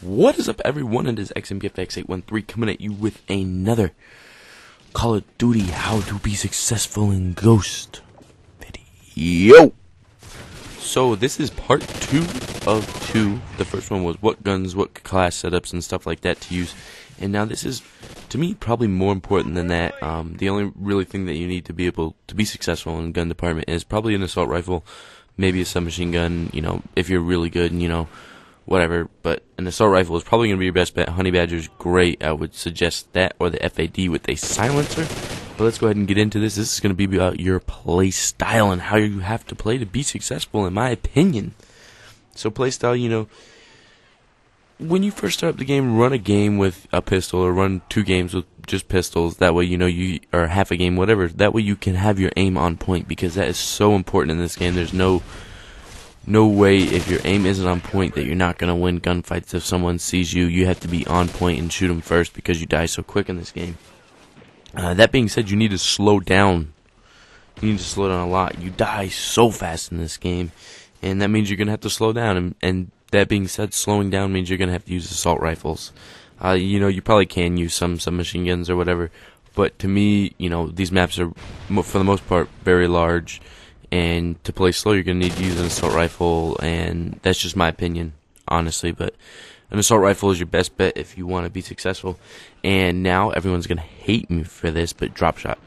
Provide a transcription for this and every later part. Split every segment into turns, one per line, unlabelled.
What is up, everyone? It is XMPFX813 coming at you with another Call of Duty How to Be Successful in Ghost video. So this is part 2 of 2. The first one was what guns, what class setups, and stuff like that to use. And now this is, to me, probably more important than that. The only really thing that you need to be able to be successful in the gun department is probably an assault rifle, maybe a submachine gun, you know, if you're really good and, you know, whatever, but an assault rifle is probably going to be your best bet. Honey Badger's great. I would suggest that, or the FAD with a silencer. But let's go ahead and get into this. This is going to be about your play style and how you have to play to be successful, in my opinion. So play style, you know, when you first start up the game, run a game with a pistol, or run 2 games with just pistols. That way, you know, or half a game, whatever. That way you can have your aim on point, because that is so important in this game. There's no way, if your aim isn't on point, that you're not going to win gunfights. If someone sees you, you have to be on point and shoot them first, because you die so quick in this game. That being said, you need to slow down. You need to slow down a lot. You die so fast in this game, and that means you're going to have to slow down. And that being said, slowing down means you're going to have to use assault rifles. You know, you probably can use some submachine guns or whatever, but to me, you know, these maps are, for the most part, very large. And to play slow, you're going to need to use an assault rifle, and that's just my opinion, honestly. But an assault rifle is your best bet if you want to be successful. And now everyone's going to hate me for this, but drop shot.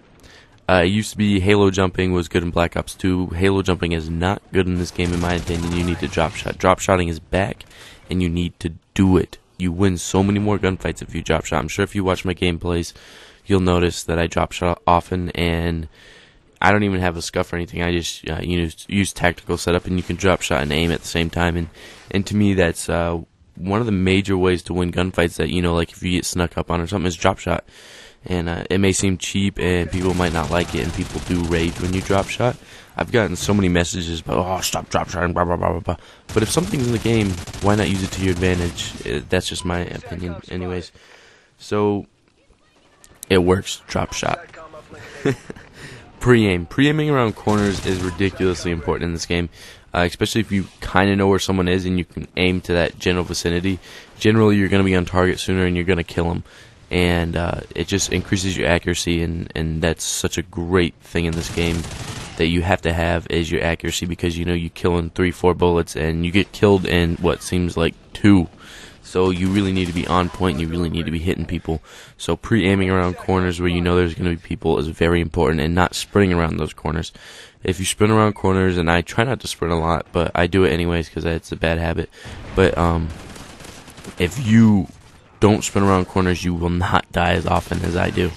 It used to be halo jumping was good in Black Ops 2. Halo jumping is not good in this game, in my opinion. You need to drop shot. Drop shotting is back, and you need to do it. You win so many more gunfights if you drop shot. I'm sure if you watch my gameplays, you'll notice that I drop shot often, and I don't even have a scuff or anything. I just use tactical setup, and you can drop shot and aim at the same time. And to me, that's one of the major ways to win gunfights. That, you know, like if you get snuck up on or something, is drop shot. And it may seem cheap, and people might not like it, and people do rage when you drop shot. I've gotten so many messages about, oh, stop drop shotting, blah blah blah blah blah. But if something's in the game, why not use it to your advantage? That's just my opinion, anyways. So it works. Drop shot. Pre-aim. Pre-aiming around corners is ridiculously important in this game, especially if you kind of know where someone is and you can aim to that general vicinity. Generally, you're going to be on target sooner, and you're going to kill them. And it just increases your accuracy, and that's such a great thing in this game that you have to have, is your accuracy, because, you know, you kill in 3-4 bullets, and you get killed in what seems like 2. So you really need to be on point, and you really need to be hitting people. So pre-aiming around corners where you know there's going to be people is very important, and not sprinting around those corners. If you sprint around corners, and I try not to sprint a lot, but I do it anyways because it's a bad habit. But if you don't sprint around corners, you will not die as often as I do.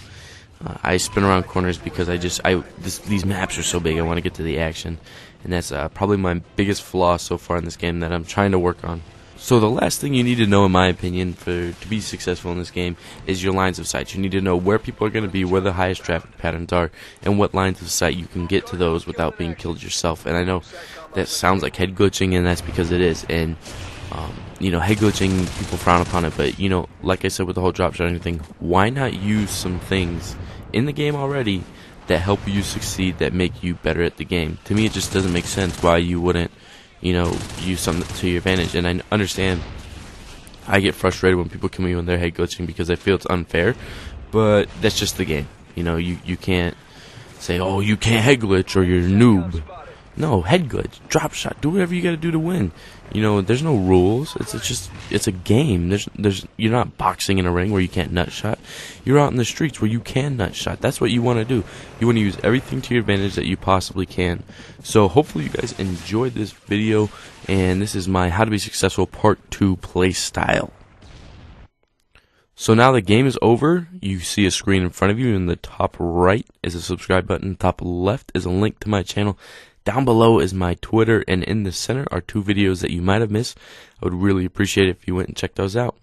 I sprint around corners because these maps are so big. I want to get to the action, and that's probably my biggest flaw so far in this game that I'm trying to work on. So the last thing you need to know, in my opinion, to be successful in this game is your lines of sight. You need to know where people are going to be, where the highest traffic patterns are, and what lines of sight you can get to those without being killed yourself. And I know that sounds like head glitching, and that's because it is. And you know, head glitching, people frown upon it, but, you know, like I said with the whole drop shotting thing, why not use some things in the game already that help you succeed, that make you better at the game? To me, it just doesn't make sense why you wouldn't, you know, use something to your advantage. And I understand I get frustrated when people kill me when they're head glitching, because I feel it's unfair, but that's just the game. You know, you can't say, oh, you can't head glitch or you're a noob. No, head glitch, drop shot, do whatever you gotta do to win. You know, there's no rules. It's a game. You're not boxing in a ring where you can't nut shot. You're out in the streets where you can nut shot. That's what you want to do. You want to use everything to your advantage that you possibly can. So hopefully you guys enjoyed this video, and this is my How to Be Successful Part 2 play style. So now the game is over. You see a screen in front of you. In the top right is a subscribe button. Top left is a link to my channel. Down below is my Twitter, and in the center are 2 videos that you might have missed. I would really appreciate it if you went and checked those out.